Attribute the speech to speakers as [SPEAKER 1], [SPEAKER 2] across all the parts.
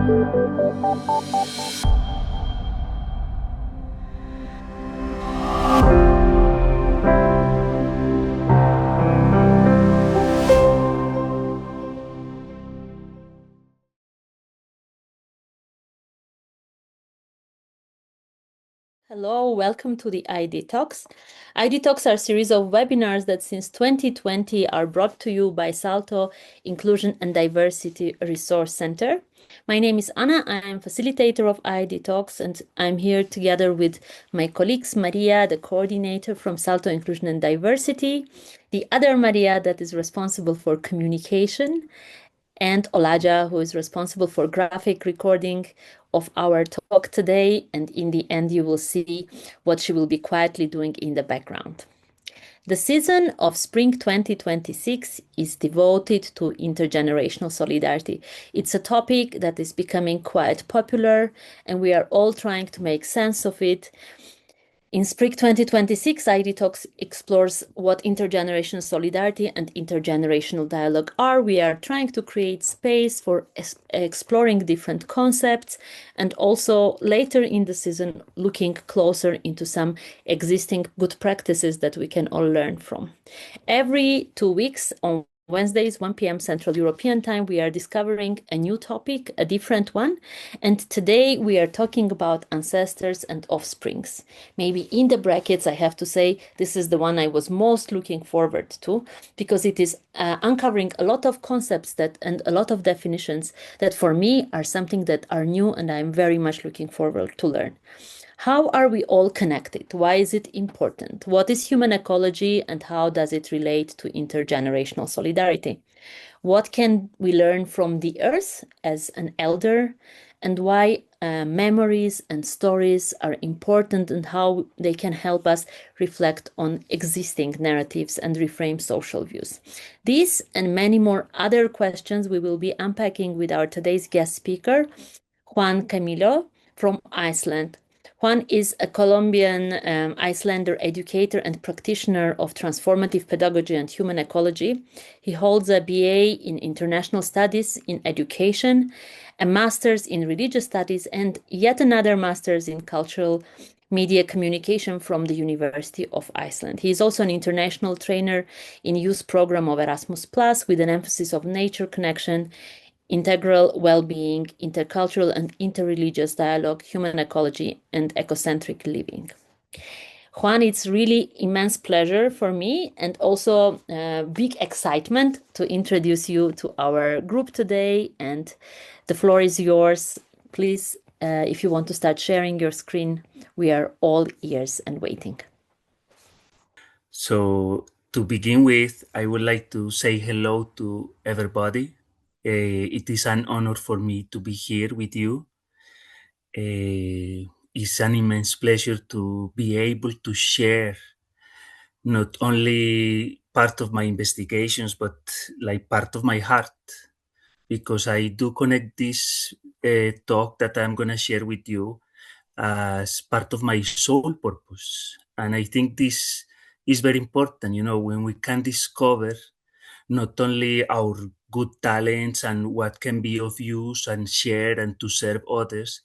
[SPEAKER 1] Hello, welcome to the idtalks. Idtalks are a series of webinars that since 2020 are brought to you by Salto Inclusion and Diversity Resource Center. My name is Anna, I am facilitator of idtalks, and I'm here together with my colleagues, Maria, the coordinator from Salto Inclusion and Diversity, the other Maria that is responsible for communication, and Olaja, who is responsible for graphic recording of our talk today. And in the end, you will see what she will be quietly doing in the background. The season of Spring 2026 is devoted to intergenerational solidarity. It's a topic that is becoming quite popular, and we are all trying to make sense of it. In Spring 2026, idtalks explores what intergenerational solidarity and intergenerational dialogue are. We are trying to create space for exploring different concepts, and also later in the season, looking closer into some existing good practices that we can all learn from. Every 2 weeks on Wednesdays, 1 p.m. Central European Time, we are discovering a new topic, a different one. And today we are talking about ancestors and offsprings. Maybe in the brackets, I have to say, this is the one I was most looking forward to, because it is uncovering a lot of concepts and a lot of definitions that for me are something that are new, and I'm very much looking forward to learn. How are we all connected? Why is it important? What is human ecology, and how does it relate to intergenerational solidarity? What can we learn from the earth as an elder, and why memories and stories are important, and how they can help us reflect on existing narratives and reframe social views? These and many more other questions we will be unpacking with our today's guest speaker, Juan Camilo from Iceland. Juan is a Colombian Icelander educator and practitioner of transformative pedagogy and human ecology. He holds a BA in International Studies in Education, a Master's in Religious Studies, and yet another Master's in Cultural Media Communication from the University of Iceland. He is also an international trainer in youth program of Erasmus Plus, with an emphasis of nature connection, integral well-being, intercultural and interreligious dialogue, human ecology, and ecocentric living. Juan, it's really immense pleasure for me, and also big excitement to introduce you to our group today. And the floor is yours. Please, if you want to start sharing your screen, we are all ears and waiting.
[SPEAKER 2] So to begin with, I would like to say hello to everybody. It is an honor for me to be here with you. It's an immense pleasure to be able to share not only part of my investigations, but like part of my heart, because I do connect this talk that I'm going to share with you as part of my soul purpose. And I think this is very important, when we can discover not only our good talents and what can be of use and share and to serve others,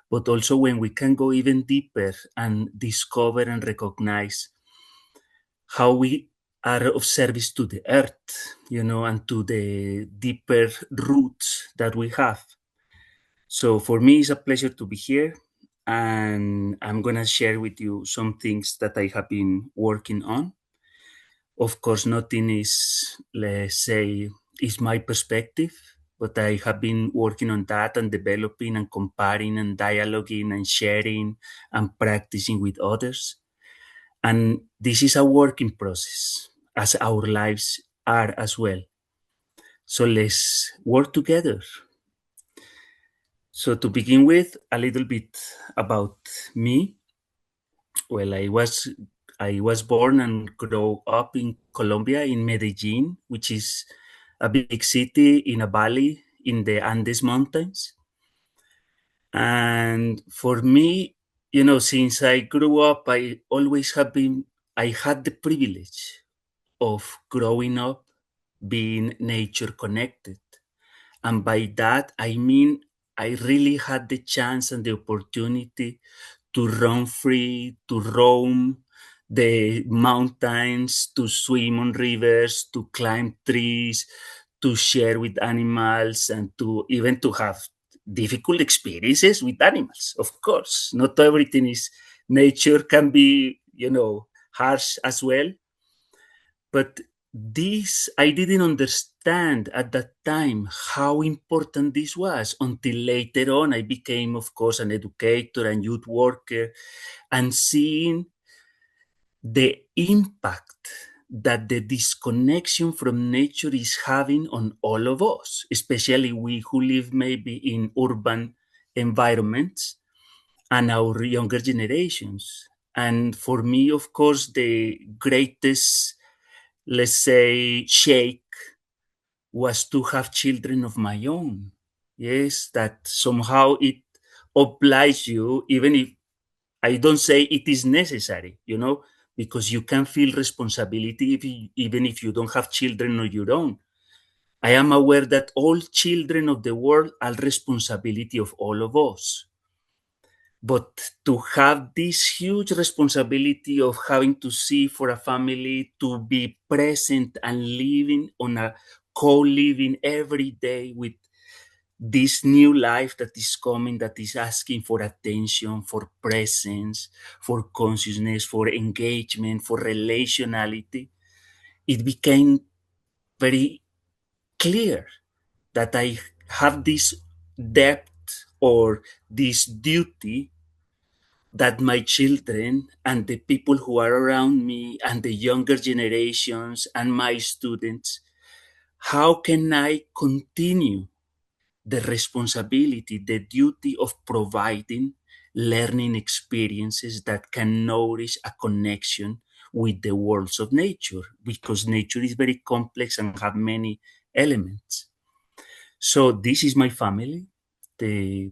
[SPEAKER 2] but also when we can go even deeper and discover and recognize how we are of service to the earth, and to the deeper roots that we have. So for me, it's a pleasure to be here, and I'm going to share with you some things that I have been working on. Of course, nothing is, let's say, is my perspective, but I have been working on that and developing and comparing and dialoguing and sharing and practicing with others. And this is a working process, as our lives are as well. So let's work together. So to begin with, a little bit about me. Well, I was born and grew up in Colombia, in Medellin, which is a big city in a valley in the Andes Mountains. And for me, since I grew up, I had the privilege of growing up being nature connected. And by that, I mean, I really had the chance and the opportunity to run free, to roam the mountains, to swim on rivers, to climb trees, to share with animals, and to even to have difficult experiences with animals. Of course, not everything is nature can be, harsh as well. But this, I didn't understand at that time how important this was until later on. I became, of course, an educator and youth worker, and seeing the impact that the disconnection from nature is having on all of us, especially we who live maybe in urban environments and our younger generations. And for me, of course, the greatest, let's say, shake was to have children of my own. Yes, that somehow it obliges you, even if I don't say it is necessary, because you can feel responsibility even if you don't have children of your own. I am aware that all children of the world are responsibility of all of us. But to have this huge responsibility of having to see for a family, to be present and living on a co-living every day with this new life that is coming, that is asking for attention, for presence, for consciousness, for engagement, for relationality, it became very clear that I have this depth or this duty that my children and the people who are around me and the younger generations and my students, how can I continue the responsibility, the duty of providing learning experiences that can nourish a connection with the worlds of nature, because nature is very complex and have many elements. So this is my family, the,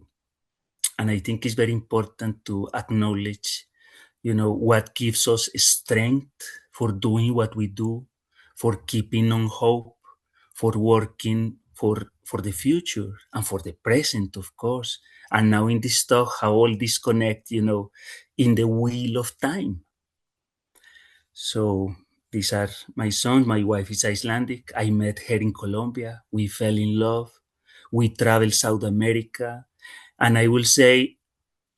[SPEAKER 2] and I think it's very important to acknowledge, what gives us strength for doing what we do, for keeping on hope, for working for the future and for the present, of course. And now in this talk, how all this connect, in the wheel of time. So these are my sons. My wife is Icelandic. I met her in Colombia. We fell in love. We traveled South America. And I will say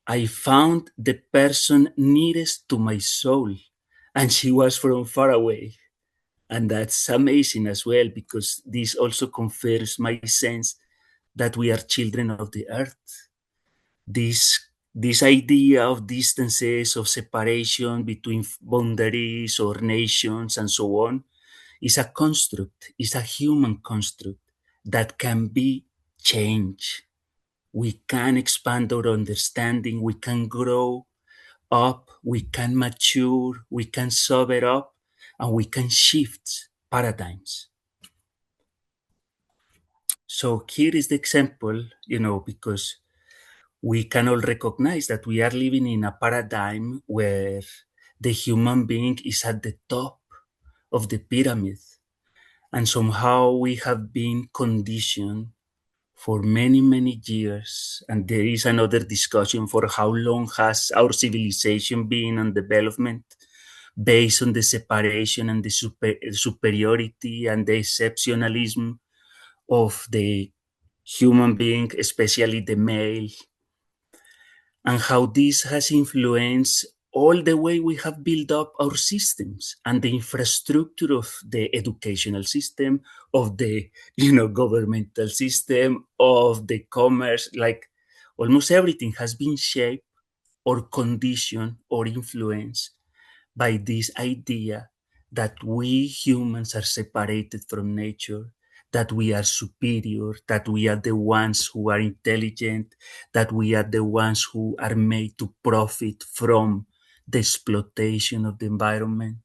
[SPEAKER 2] I found the person nearest to my soul, and she was from far away. And that's amazing as well, because this also confirms my sense that we are children of the earth. This idea of distances, of separation between boundaries or nations and so on, is a construct, is a human construct that can be changed. We can expand our understanding, we can grow up, we can mature, we can sober up, and we can shift paradigms. So here is the example, because we can all recognize that we are living in a paradigm where the human being is at the top of the pyramid. And somehow we have been conditioned for many, many years. And there is another discussion for how long has our civilization been on development based on the separation and the superiority and the exceptionalism of the human being, especially the male, and how this has influenced all the way we have built up our systems and the infrastructure of the educational system, of the governmental system, of the commerce. Like almost everything has been shaped or conditioned or influenced by this idea that we humans are separated from nature, that we are superior, that we are the ones who are intelligent, that we are the ones who are made to profit from the exploitation of the environment.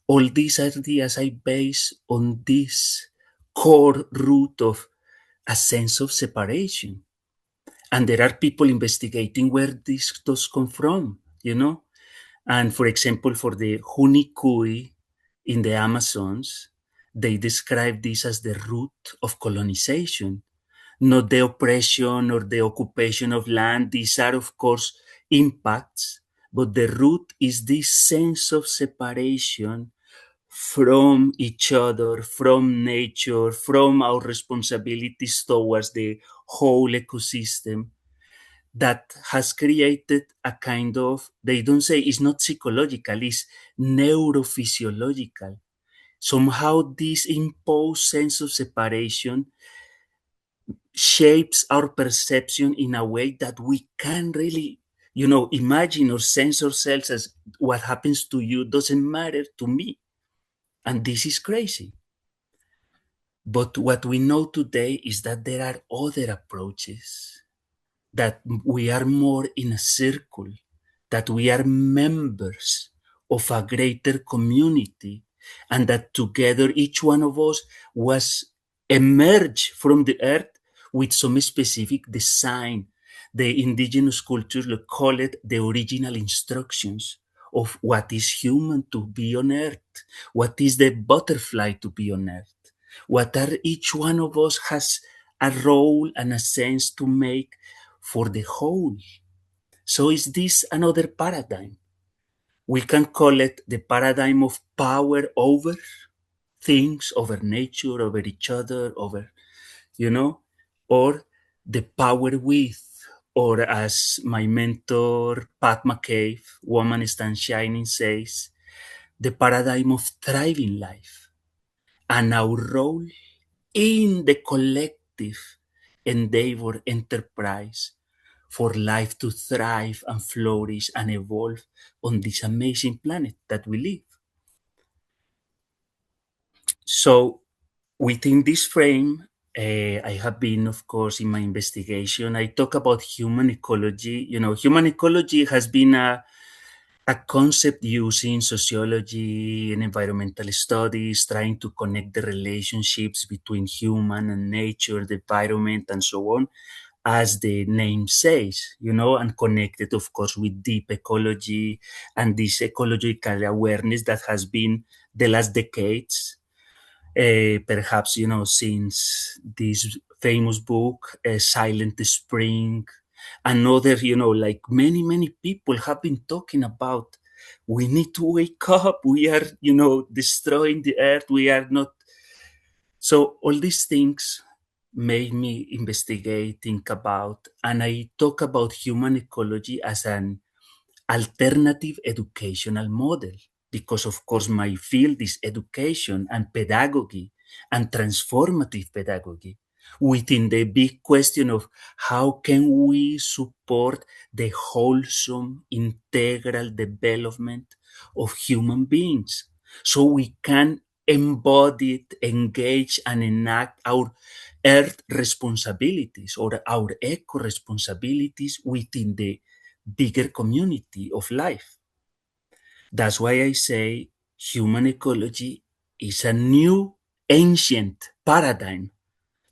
[SPEAKER 2] All these ideas are based on this core root of a sense of separation. And there are people investigating where these thoughts come from. And for example, for the Hunikui in the Amazons, they describe this as the root of colonization. not the oppression or the occupation of land. These are, of course, impacts, but the root is this sense of separation from each other, from nature, from our responsibilities towards the whole ecosystem that has created a kind of, they don't say it's not psychological, it's neurophysiological. Somehow this imposed sense of separation shapes our perception in a way that we can really, imagine or sense ourselves as what happens to you doesn't matter to me. And this is crazy. But what we know today is that there are other approaches, that we are more in a circle, that we are members of a greater community, and that together each one of us was emerged from the earth with some specific design. The indigenous cultures call it the original instructions of what is human to be on earth, what is the butterfly to be on earth, what are each one of us has a role and a sense to make for the whole. So is this another paradigm? We can call it the paradigm of power over things, over nature, over each other, over, you know, or the power with, or as my mentor, Pat McCabe, Woman Stand Shining, says, the paradigm of thriving life and our role in the collective endeavor enterprise for life to thrive and flourish and evolve on this amazing planet that we live. So, within this frame, I have been, of course, in my investigation, I talk about human ecology. Human ecology has been a concept used in sociology and environmental studies, trying to connect the relationships between human and nature, the environment, and so on, as the name says, and connected, of course, with deep ecology and this ecological awareness that has been the last decades, perhaps, since this famous book, Silent Spring, and other, like many, many people have been talking about, we need to wake up. We are, destroying the earth. We are not. So all these things made me investigate, think about, and I talk about human ecology as an alternative educational model, because of course my field is education and pedagogy and transformative pedagogy, within the big question of how can we support the wholesome integral development of human beings, so we can embody, engage, and enact our earth responsibilities or our eco responsibilities within the bigger community of life. That's why I say human ecology is a new ancient paradigm,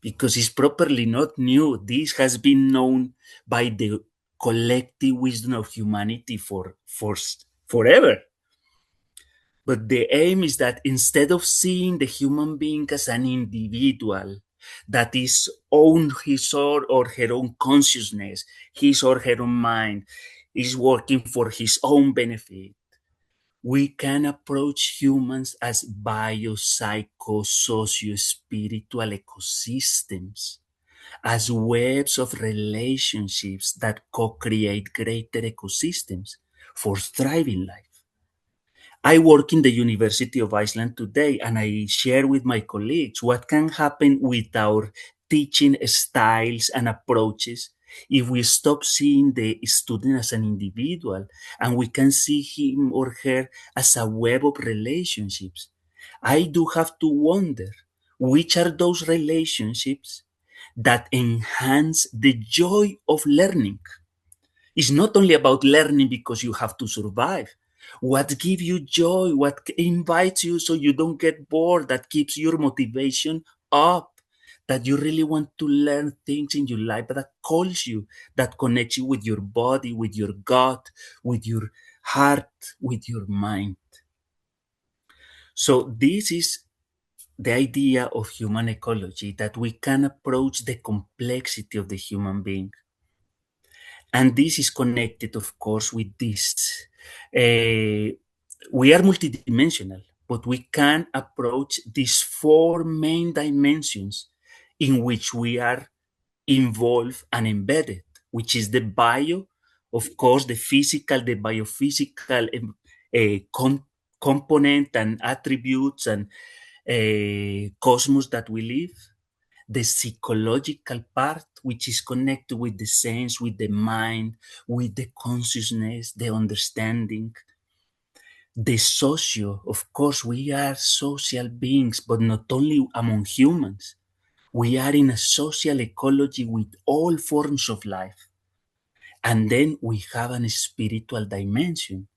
[SPEAKER 2] because it's properly not new. This has been known by the collective wisdom of humanity for forever. But the aim is that instead of seeing the human being as an individual that is own his or her own consciousness, his or her own mind, is working for his own benefit, we can approach humans as socio-spiritual ecosystems, as webs of relationships that co-create greater ecosystems for thriving life. I work in the University of Iceland today, and I share with my colleagues what can happen with our teaching styles and approaches if we stop seeing the student as an individual and we can see him or her as a web of relationships. I do have to wonder which are those relationships that enhance the joy of learning. It's not only about learning because you have to survive. What gives you joy, what invites you so you don't get bored, that keeps your motivation up, that you really want to learn things in your life, that calls you, that connects you with your body, with your gut, with your heart, with your mind. So this is the idea of human ecology, that we can approach the complexity of the human being. And this is connected, of course, with this. We are multidimensional, but we can approach these four main dimensions in which we are involved and embedded, which is the bio, of course, the physical, the biophysical component and attributes and cosmos that we live, the psychological part, which is connected with the sense, with the mind, with the consciousness, the understanding, the socio, of course, we are social beings, but not only among humans. We are in a social ecology with all forms of life. And then we have a spiritual dimension.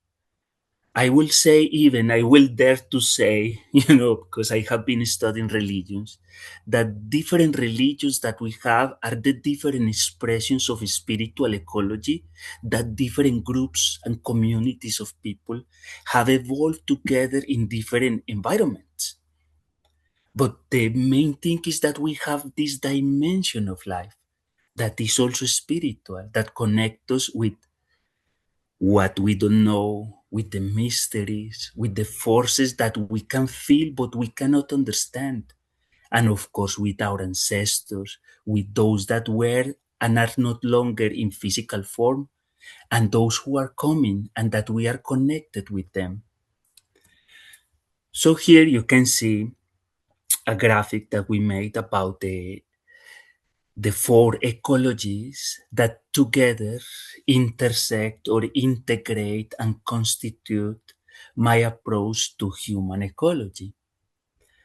[SPEAKER 2] I will say, even, I will dare to say, because I have been studying religions, that different religions that we have are the different expressions of spiritual ecology that different groups and communities of people have evolved together in different environments. But the main thing is that we have this dimension of life that is also spiritual, that connects us with what we don't know, with the mysteries, with the forces that we can feel but we cannot understand. And of course, with our ancestors, with those that were and are not longer in physical form, and those who are coming and that we are connected with them. So here you can see a graphic that we made about the four ecologies that together intersect or integrate and constitute my approach to human ecology.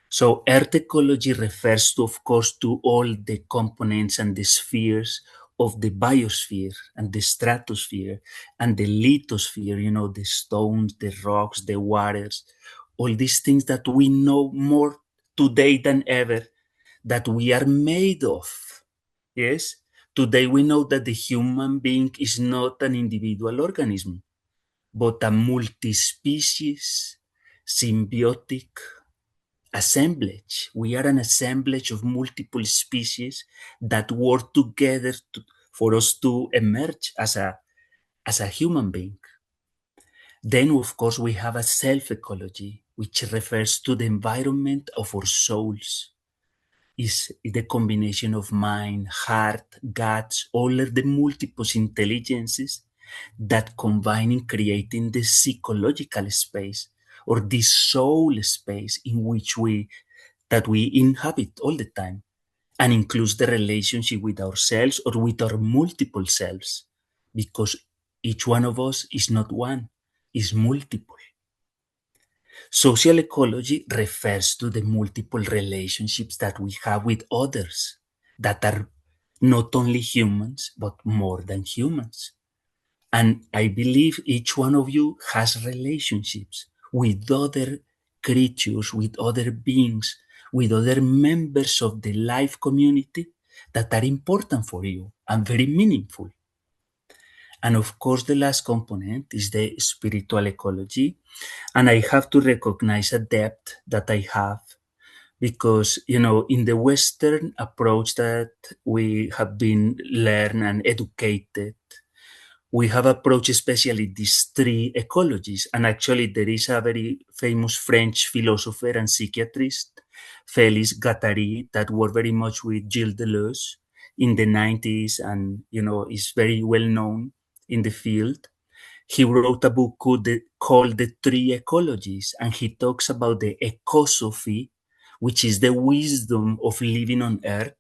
[SPEAKER 2] So earth ecology refers to, of course, to all the components and the spheres of the biosphere and the stratosphere and the lithosphere, the stones, the rocks, the waters, all these things that we know more today than ever that we are made of. Yes? Today we know that the human being is not an individual organism, but a multi-species, symbiotic assemblage. We are an assemblage of multiple species that work together for us to emerge as a human being. Then, of course, we have a self-ecology, which refers to the environment of our souls. Is the combination of mind, heart, guts, all of the multiple intelligences that combine in creating the psychological space or this soul space in which we inhabit all the time, and includes the relationship with ourselves or with our multiple selves, because each one of us is not one, is multiple. Social ecology refers to the multiple relationships that we have with others that are not only humans, but more than humans. And I believe each one of you has relationships with other creatures, with other beings, with other members of the life community that are important for you and very meaningful. And of course, the last component is the spiritual ecology. And I have to recognize a depth that I have because, in the Western approach that we have been learned and educated, we have approached especially these three ecologies. And actually, there is a very famous French philosopher and psychiatrist, Félix Guattari, that worked very much with Gilles Deleuze in the 90s and, is very well known in the field. He wrote a book called The Three Ecologies, and he talks about the ecosophy, which is the wisdom of living on Earth,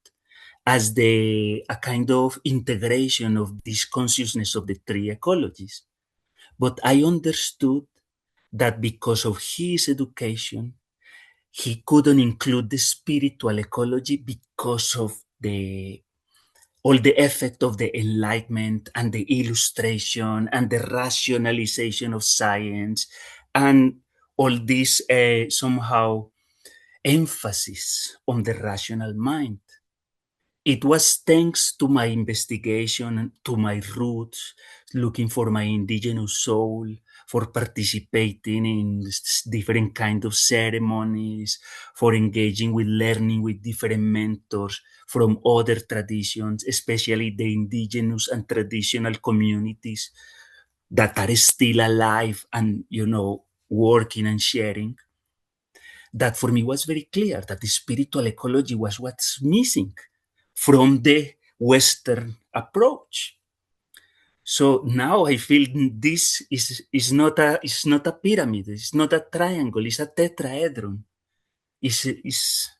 [SPEAKER 2] as a kind of integration of this consciousness of the three ecologies. But I understood that because of his education, he couldn't include the spiritual ecology because of the all the effect of the enlightenment and the illustration and the rationalization of science and all this somehow emphasis on the rational mind. It was thanks to my investigation, to my roots, looking for my indigenous soul, for participating in different kind of ceremonies, for engaging with learning with different mentors from other traditions, especially the indigenous and traditional communities that are still alive and, working and sharing. That for me was very clear that the spiritual ecology was what's missing from the Western approach. So now I feel this is not a pyramid, it's not a triangle, it's a tetrahedron. It's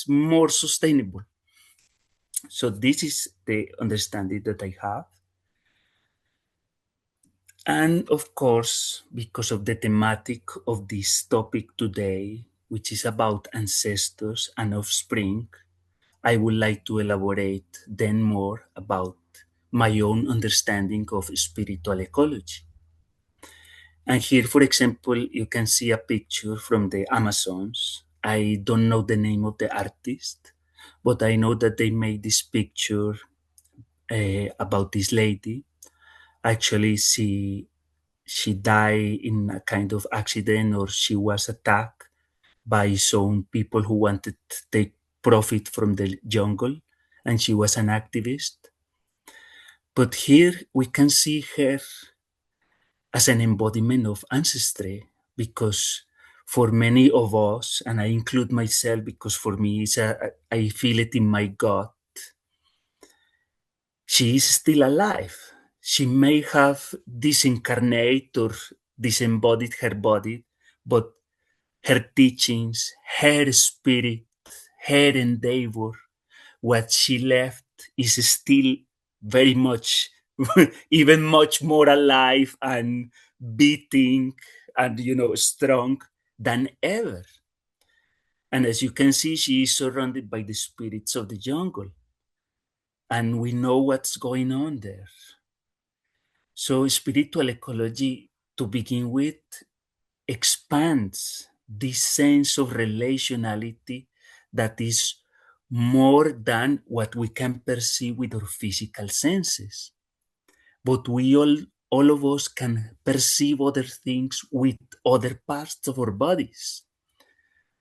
[SPEAKER 2] more sustainable. So this is the understanding that I have. And of course, because of the thematic of this topic today, which is about ancestors and offspring, I would like to elaborate then more about my own understanding of spiritual ecology. And here, for example, you can see a picture from the Amazons. I don't know the name of the artist, but I know that they made this picture about this lady. Actually, she died in a kind of accident, or she was attacked by some people who wanted to take profit from the jungle, and she was an activist. But here we can see her as an embodiment of ancestry, because for many of us, and I include myself because for me I feel it in my gut, she is still alive. She may have disincarnated or disembodied her body, but her teachings, her spirit, her endeavor, what she left is still very much, even much more alive and beating and, strong than ever. And as you can see, she is surrounded by the spirits of the jungle. And we know what's going on there. So, spiritual ecology, to begin with, expands this sense of relationality that is more than what we can perceive with our physical senses. But we all of us can perceive other things with other parts of our bodies.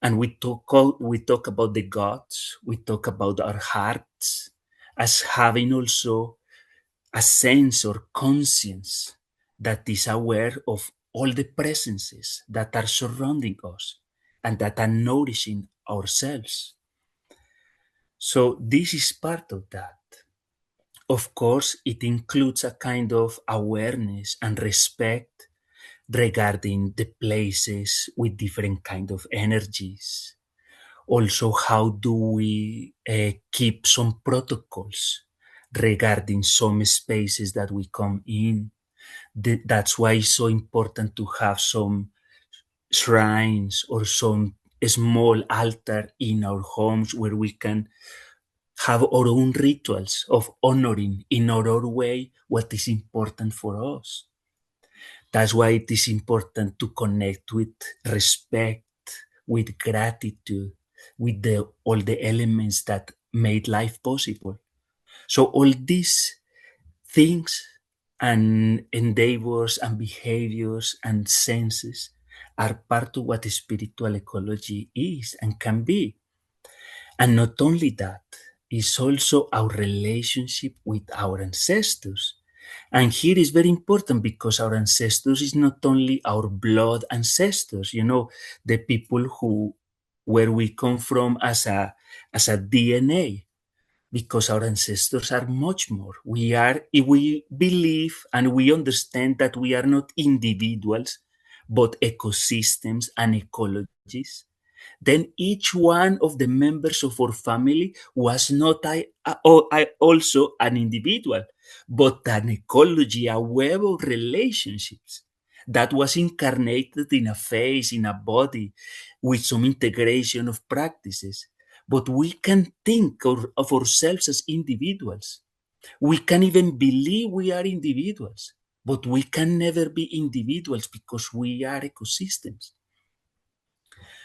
[SPEAKER 2] And we talk about the gods, we talk about our hearts as having also a sense or conscience that is aware of all the presences that are surrounding us and that are nourishing ourselves. So this is part of that. Of course, it includes a kind of awareness and respect regarding the places with different kind of energies. Also, how do we keep some protocols regarding some spaces that we come in? That's why it's so important to have some shrines or some small altar in our homes where we can have our own rituals of honoring in our own way what is important for us. That's why it is important to connect with respect, with gratitude, with all the elements that made life possible. So all these things and endeavors and behaviors and senses are part of what spiritual ecology is and can be. And not only that, it's also our relationship with our ancestors. And here is very important because our ancestors is not only our blood ancestors, the people who where we come from as a DNA, because our ancestors are much more. We believe and we understand that we are not individuals, but ecosystems and ecologies. Then each one of the members of our family was not also an individual, but an ecology, a web of relationships that was incarnated in a face, in a body, with some integration of practices. But we can think of ourselves as individuals. We can even believe we are individuals, but we can never be individuals because we are ecosystems.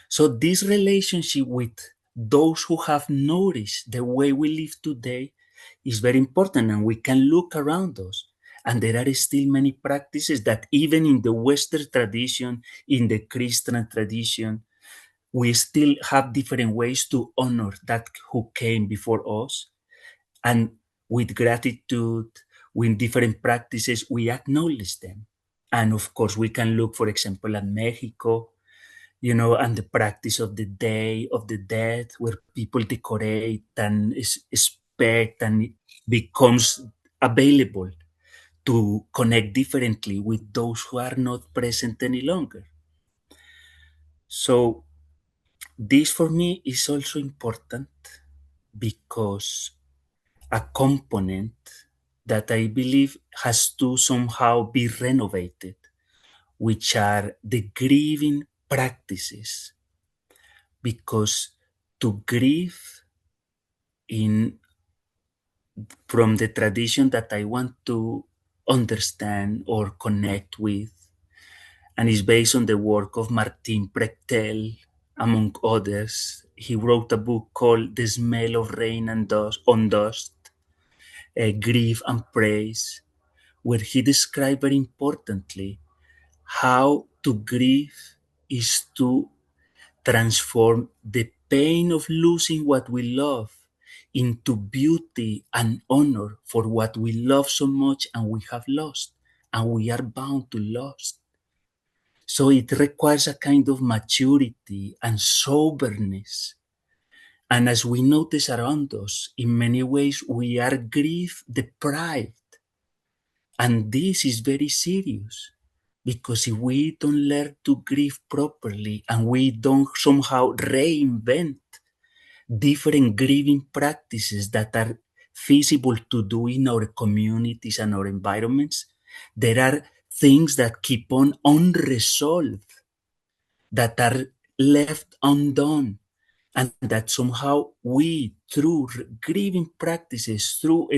[SPEAKER 2] So this relationship with those who have nourished the way we live today is very important, and we can look around us And there are still many practices that even in the Western tradition, in the Christian tradition, we still have different ways to honor that who came before us. And with gratitude, with different practices, we acknowledge them. And of course, we can look, for example, at Mexico, and the practice of the Day of the Dead, where people decorate and expect, and it becomes available to connect differently with those who are not present any longer. So, this for me is also important because a component that I believe has to somehow be renovated, which are the grieving practices. Because to grieve in from the tradition that I want to understand or connect with, and is based on the work of Martin Prechtel, among others. He wrote a book called The Smell of Rain and Dust, on Dust, Grief and Praise, where he described very importantly how to grieve is to transform the pain of losing what we love into beauty and honor for what we love so much and we have lost and we are bound to lose. So it requires a kind of maturity and soberness. And as we notice around us, in many ways we are grief deprived. And this is very serious because if we don't learn to grieve properly and we don't somehow reinvent different grieving practices that are feasible to do in our communities and our environments, there are things that keep on unresolved, that are left undone, and that somehow we, through grieving practices, through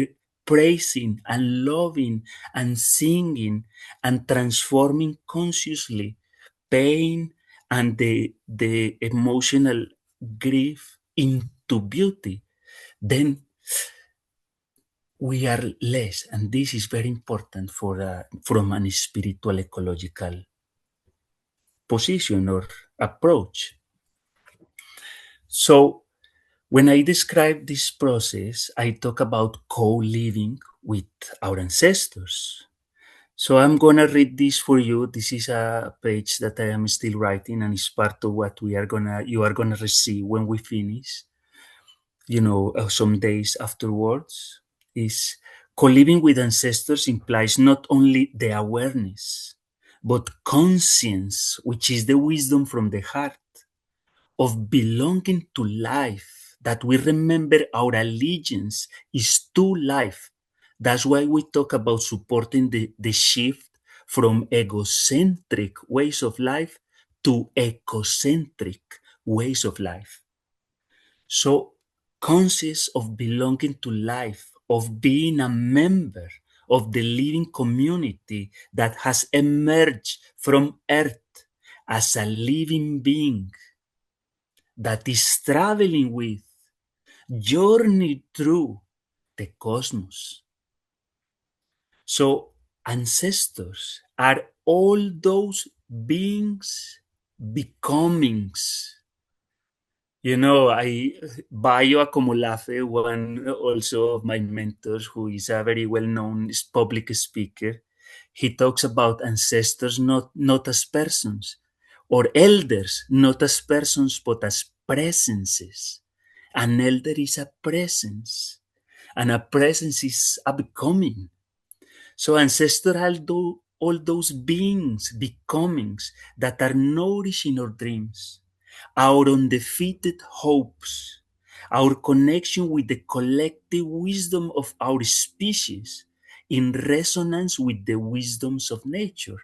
[SPEAKER 2] praising and loving and singing and transforming consciously pain and the emotional grief into beauty, then we are less. And this is very important from an spiritual ecological position or approach. So when I describe this process, I talk about co-living with our ancestors. So I'm gonna read this for you. This is a page that I am still writing, and it's part of what you are gonna receive when we finish. Some days afterwards. Is co-living with ancestors implies not only the awareness, but conscience, which is the wisdom from the heart of belonging to life, that we remember our allegiance is to life. That's why we talk about supporting the shift from egocentric ways of life to ecocentric ways of life. So, conscious of belonging to life, of being a member of the living community that has emerged from earth as a living being that is traveling with, journey through the cosmos. So ancestors are all those beings, becomings. I Bayo Akomolafe, one also of my mentors, who is a very well-known public speaker, he talks about ancestors not as persons, or elders not as persons, but as presences. An elder is a presence, and a presence is a becoming. So ancestral all those beings, becomings that are nourishing our dreams, our undefeated hopes, our connection with the collective wisdom of our species in resonance with the wisdoms of nature.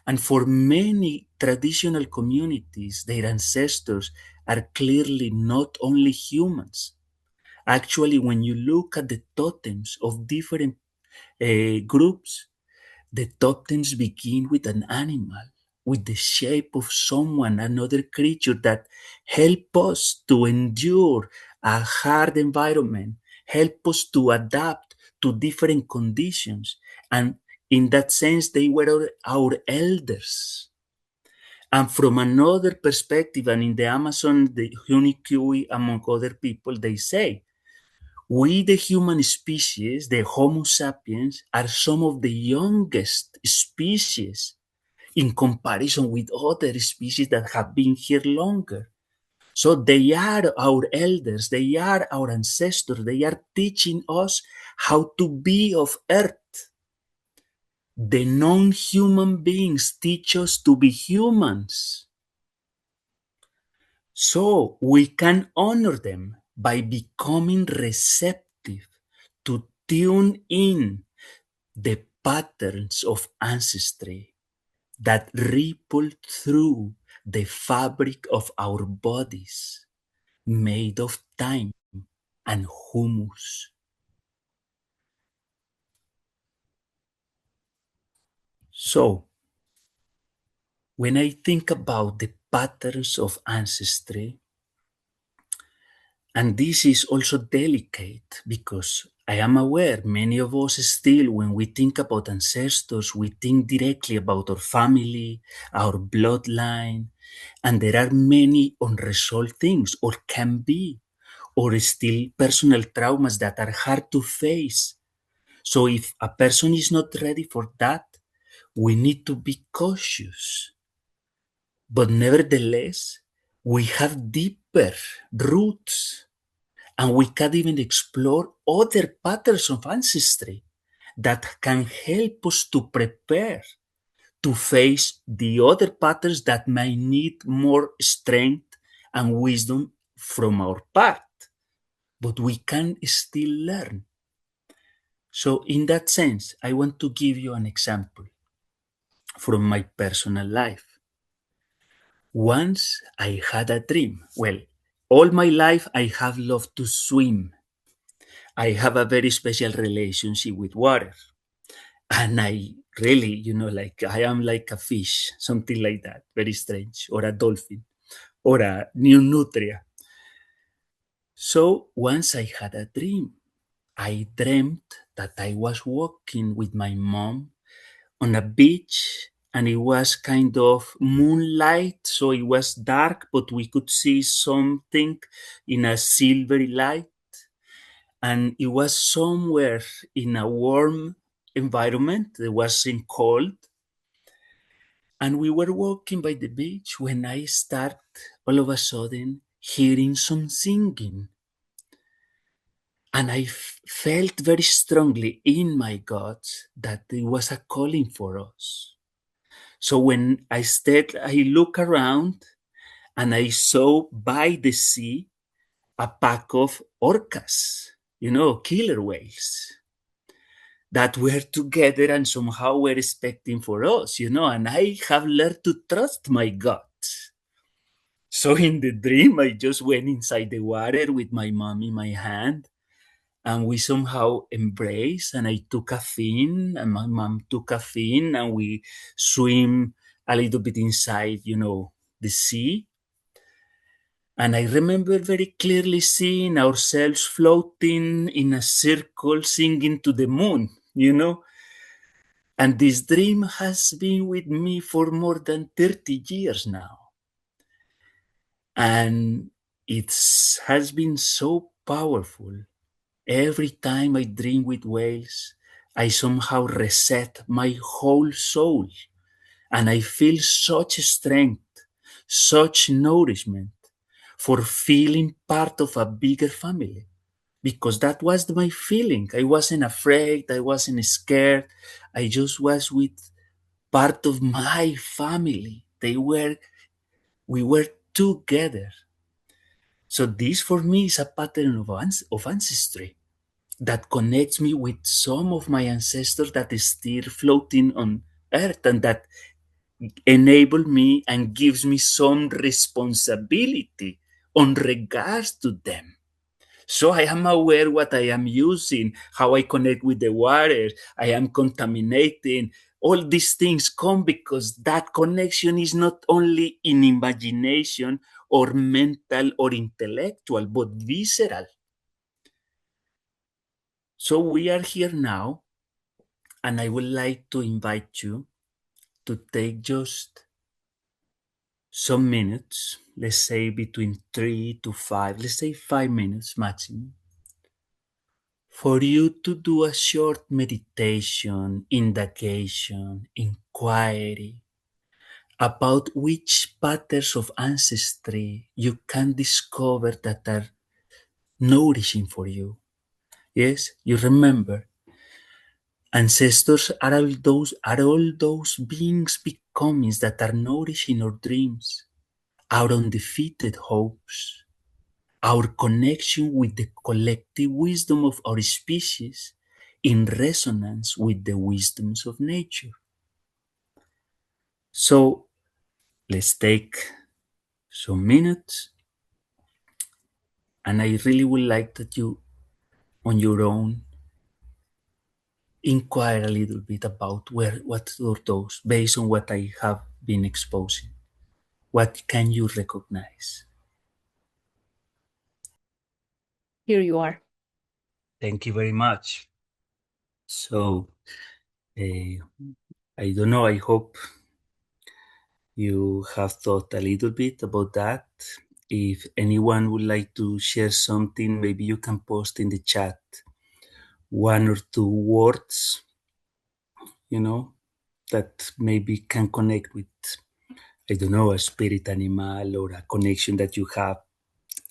[SPEAKER 2] And for many traditional communities, their ancestors are clearly not only humans. Actually, when you look at the totems of different groups, the totems begin with an animal, with the shape of someone, another creature that help us to endure a hard environment, help us to adapt to different conditions, And in that sense, they were our elders. And from another perspective, and in the Amazon, the Hunikui, among other people, they say, we, the human species, the Homo sapiens, are some of the youngest species in comparison with other species that have been here longer. So they are our elders, they are our ancestors, they are teaching us how to be of earth. The non-human beings teach us to be humans. So we can honor them by becoming receptive to tune in the patterns of ancestry that ripple through the fabric of our bodies, made of time and humus. So, when I think about the patterns of ancestry, and this is also delicate because I am aware many of us still, when we think about ancestors, we think directly about our family, our bloodline, and there are many unresolved things, or can be, or still personal traumas that are hard to face. So if a person is not ready for that, we need to be cautious. But nevertheless, we have deeper roots and we can even explore other patterns of ancestry that can help us to prepare to face the other patterns that might need more strength and wisdom from our part. But we can still learn. So, in that sense, I want to give you an example from my personal life. Once I had a dream. Well, all my life I have loved to swim. I have a very special relationship with water. And I really, like I am like a fish, something like that, very strange, or a dolphin, or a new nutria. So once I had a dream. I dreamt that I was walking with my mom on a beach and it was kind of moonlight, so it was dark, but we could see something in a silvery light. And it was somewhere in a warm environment, it wasn't cold. And we were walking by the beach when I start all of a sudden hearing some singing. And I felt very strongly in my guts that it was a calling for us. So when I look around and I saw by the sea a pack of orcas, killer whales that were together and somehow were expecting for us, and I have learned to trust my gut. So in the dream, I just went inside the water with my mom in my hand and we somehow embraced and I took a fin and my mom took a fin and we swim a little bit inside, the sea. And I remember very clearly seeing ourselves floating in a circle singing to the moon. And this dream has been with me for more than 30 years now. And it has been so powerful. Every time I dream with whales, I somehow reset my whole soul and I feel such strength, such nourishment for feeling part of a bigger family. Because that was my feeling. I wasn't afraid, I wasn't scared. I just was with part of my family. We were together. So this for me is a pattern of ancestry that connects me with some of my ancestors that is still floating on earth and that enable me and gives me some responsibility on regards to them. So I am aware what I am using, how I connect with the water, I am contaminating. All these things come because that connection is not only in imagination or mental or intellectual, but visceral. So we are here now And I would like to invite you to take just some minutes, let's say between 3 to 5, let's say 5 minutes maximum, for you to do a short meditation, indagation, inquiry about which patterns of ancestry you can discover that are nourishing for you. Yes, you remember ancestors are all those beings becomings that are nourishing our dreams, our undefeated hopes, our connection with the collective wisdom of our species in resonance with the wisdoms of nature. So let's take some minutes, and I really would like that you, on your own, inquire a little bit about what are those based on what I have been exposing. What can you recognize?
[SPEAKER 1] Here you are.
[SPEAKER 2] Thank you very much. So, uh, I don't know, I hope you have thought a little bit about that. If anyone would like to share something, maybe you can post in the chat one or two words, you know, that maybe can connect with, I don't know, a spirit animal or a connection that you have,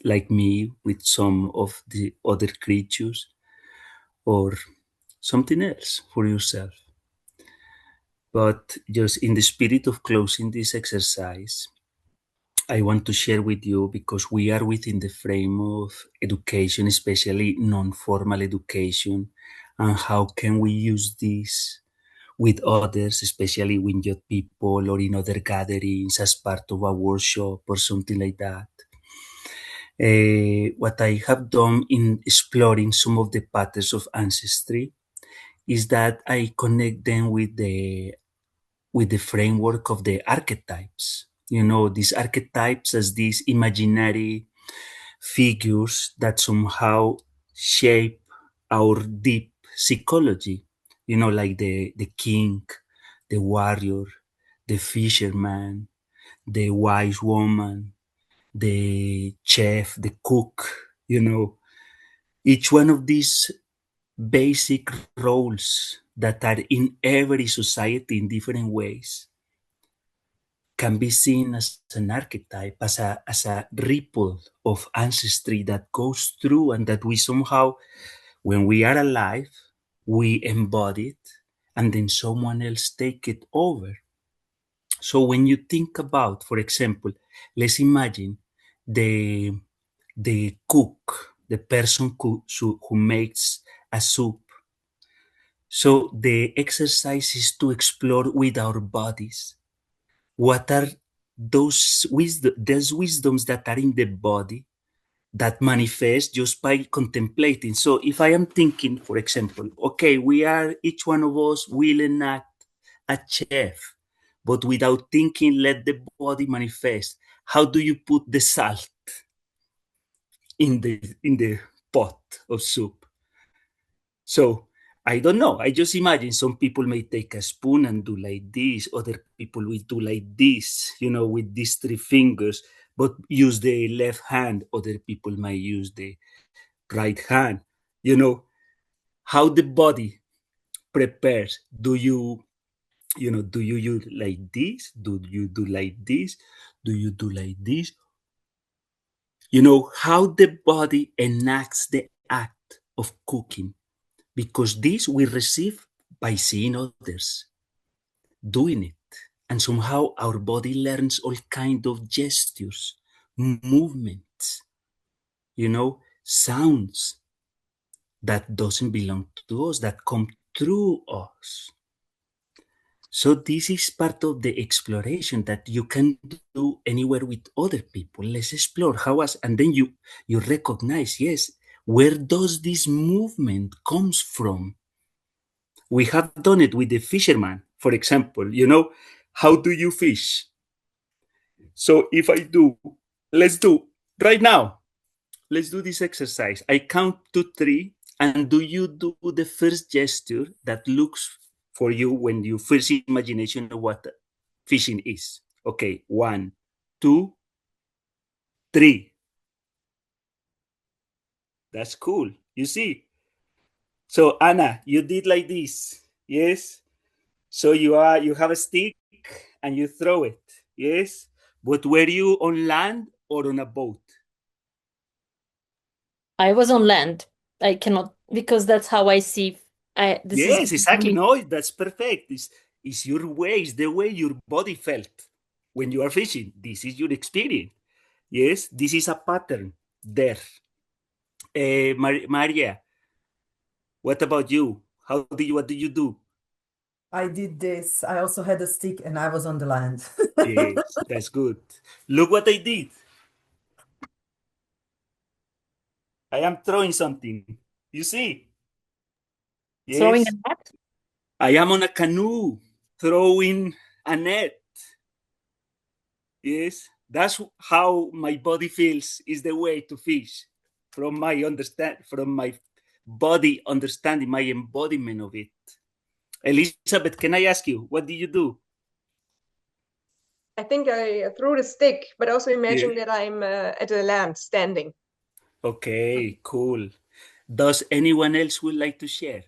[SPEAKER 2] like me, with some of the other creatures or something else for yourself. But just in the spirit of closing this exercise, I want to share with you because we are within the frame of education, especially non formal education, and how can we use this with others, especially with young people or in other gatherings as part of a workshop or something like that. What I have done in exploring some of the patterns of ancestry is that I connect them with the framework of the archetypes. You know, these archetypes as these imaginary figures that somehow shape our deep psychology. You know, like the king, the warrior, the fisherman, the wise woman, the chef, the cook, you know, each one of these basic roles that are in every society in different ways can be seen as an archetype, as a ripple of ancestry that goes through and that we somehow, when we are alive, we embody it and then someone else take it over. So when you think about, for example, let's imagine the the cook, the person who makes a soup. So the exercise is to explore with our bodies what are those wisdoms that are in the body that manifest just by contemplating. So if I am thinking, for example, okay, we are each one of us will enact a chef, but without thinking, let the body manifest. How do you put the salt in the pot of soup? So I don't know. I just imagine some people may take a spoon and do like this. Other people will do like this, with these three fingers, but use the left hand. Other people might use the right hand. You know, how the body prepares. Do you use like this? Do you do like this? Do you do like this? How the body enacts the act of cooking, because this we receive by seeing others doing it, and somehow our body learns all kind of gestures, movements, sounds that doesn't belong to us, that come through us. So this is part of the exploration that you can do anywhere with other people. Let's explore how us, and then you recognize, yes, where does this movement comes from? We have done it with the fisherman, for example. How do you fish? So if I do, let's do right now. Let's do this exercise. I count to three, and do you do the first gesture that looks for you when you first imagination of what fishing is. Okay, 1, 2, 3. That's cool. You see. So Anna, you did like this. Yes. So you have a stick and you throw it. Yes. But were you on land or on a boat?
[SPEAKER 1] I was on land. I cannot because that's how I see. This is
[SPEAKER 2] Yes, exactly. No, that's perfect. It's your way, it's the way your body felt when you are fishing. This is your experience. Yes, this is a pattern there. Maria, what about you? What did you do?
[SPEAKER 3] I did this. I also had a stick and I was on the land.
[SPEAKER 2] Yes, that's good. Look what I did. I am throwing something. You see?
[SPEAKER 1] throwing a
[SPEAKER 2] Yes.
[SPEAKER 1] net.
[SPEAKER 2] I am on a canoe throwing a net. Yes. That's how my body feels is the way to fish from my body understanding, my embodiment of it. Elizabeth, can I ask you, what did you do?
[SPEAKER 4] I think I threw the stick, but also
[SPEAKER 2] Yeah.
[SPEAKER 4] imagine that I'm at the land standing.
[SPEAKER 2] Okay, cool. Does anyone else would like to share?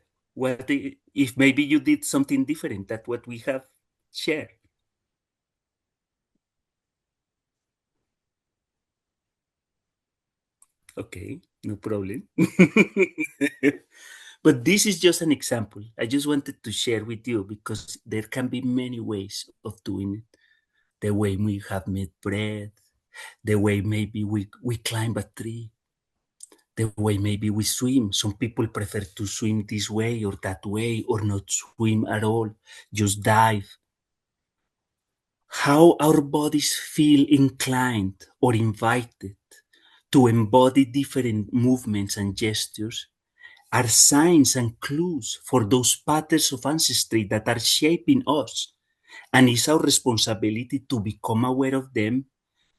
[SPEAKER 2] If maybe you did something different than what we have shared? Okay, no problem. But this is just an example. I just wanted to share with you because there can be many ways of doing it. The way we have made bread, the way maybe we climb a tree, the way maybe we swim. Some people prefer to swim this way or that way or not swim at all, just dive. How our bodies feel inclined or invited to embody different movements and gestures are signs and clues for those patterns of ancestry that are shaping us. And it's our responsibility to become aware of them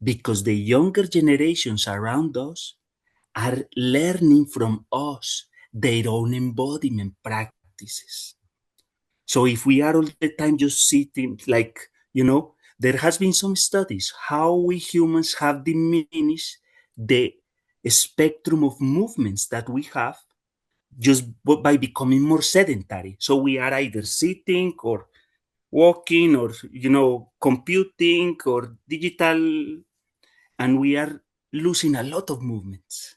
[SPEAKER 2] because the younger generations around us are learning from us their own embodiment practices. So if we are all the time just sitting, like, there has been some studies how we humans have diminished the spectrum of movements that we have just by becoming more sedentary. So we are either sitting or walking or, computing or digital, and we are losing a lot of movements.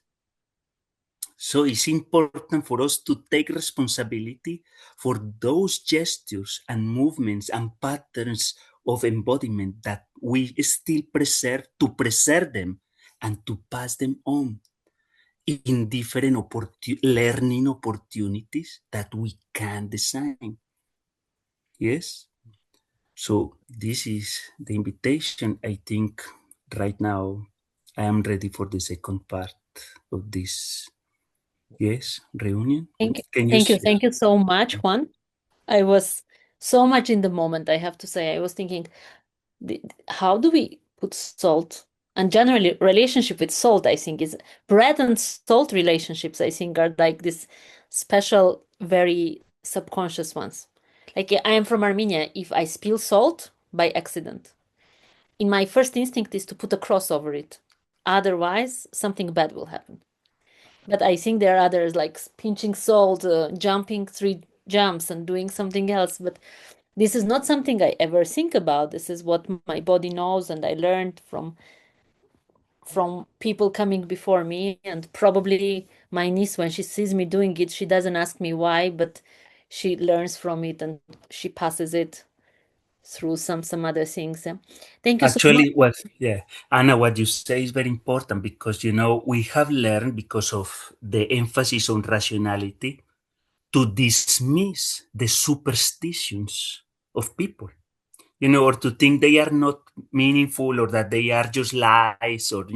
[SPEAKER 2] So it's important for us to take responsibility for those gestures and movements and patterns of embodiment that we still to preserve them and to pass them on in different learning opportunities that we can design. Yes. So this is the invitation. I think right now I am ready for the second part of this. Yes, reunion.
[SPEAKER 1] Thank you.
[SPEAKER 2] Can you
[SPEAKER 1] Thank you.
[SPEAKER 2] share?
[SPEAKER 1] Thank you so much, Juan. I was so much in the moment, I have to say. I was thinking, how do we put salt? And generally, relationship with salt, I think, is bread and salt relationships, I think, are like this special, very subconscious ones. Like I am from Armenia. If I spill salt by accident, in my first instinct is to put a cross over it. Otherwise, something bad will happen. But I think there are others like pinching salt, jumping 3 jumps and doing something else. But this is not something I ever think about. This is what my body knows, and I learned from people coming before me, and probably my niece, when she sees me doing it, she doesn't ask me why, but she learns from it and she passes it through some other things. Thank you so much.
[SPEAKER 2] Actually, yeah, Anna, what you say is very important because, we have learned because of the emphasis on rationality to dismiss the superstitions of people, or to think they are not meaningful or that they are just lies or,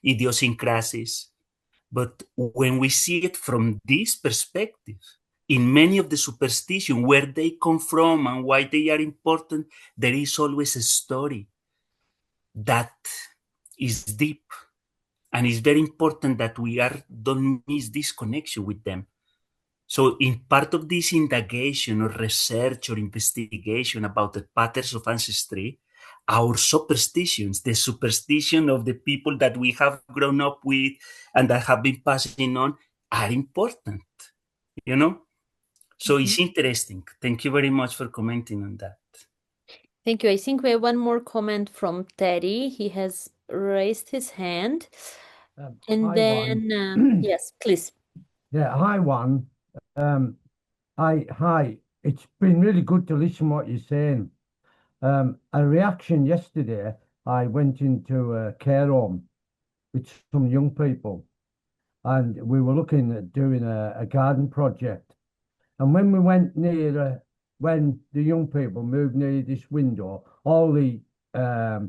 [SPEAKER 2] idiosyncrasies. But when we see it from this perspective, in many of the superstition, where they come from and why they are important, there is always a story that is deep. And it's very important that we don't miss this connection with them. So in part of this indagation or research or investigation about the patterns of ancestry, our superstitions, the superstition of the people that we have grown up with and that have been passing on are important, you know? So it's interesting. Thank you very much for commenting on that.
[SPEAKER 1] Thank you. I think we have one more comment from Teddy. He has raised his hand. And
[SPEAKER 5] Hi,
[SPEAKER 1] then,
[SPEAKER 5] Juan.
[SPEAKER 1] yes, please.
[SPEAKER 5] Yeah, hi, Juan. Hi. It's been really good to listen what you're saying. A reaction yesterday, I went into a care home with some young people, and we were looking at doing a garden project. And when we went near, when the young people moved near this window, all the I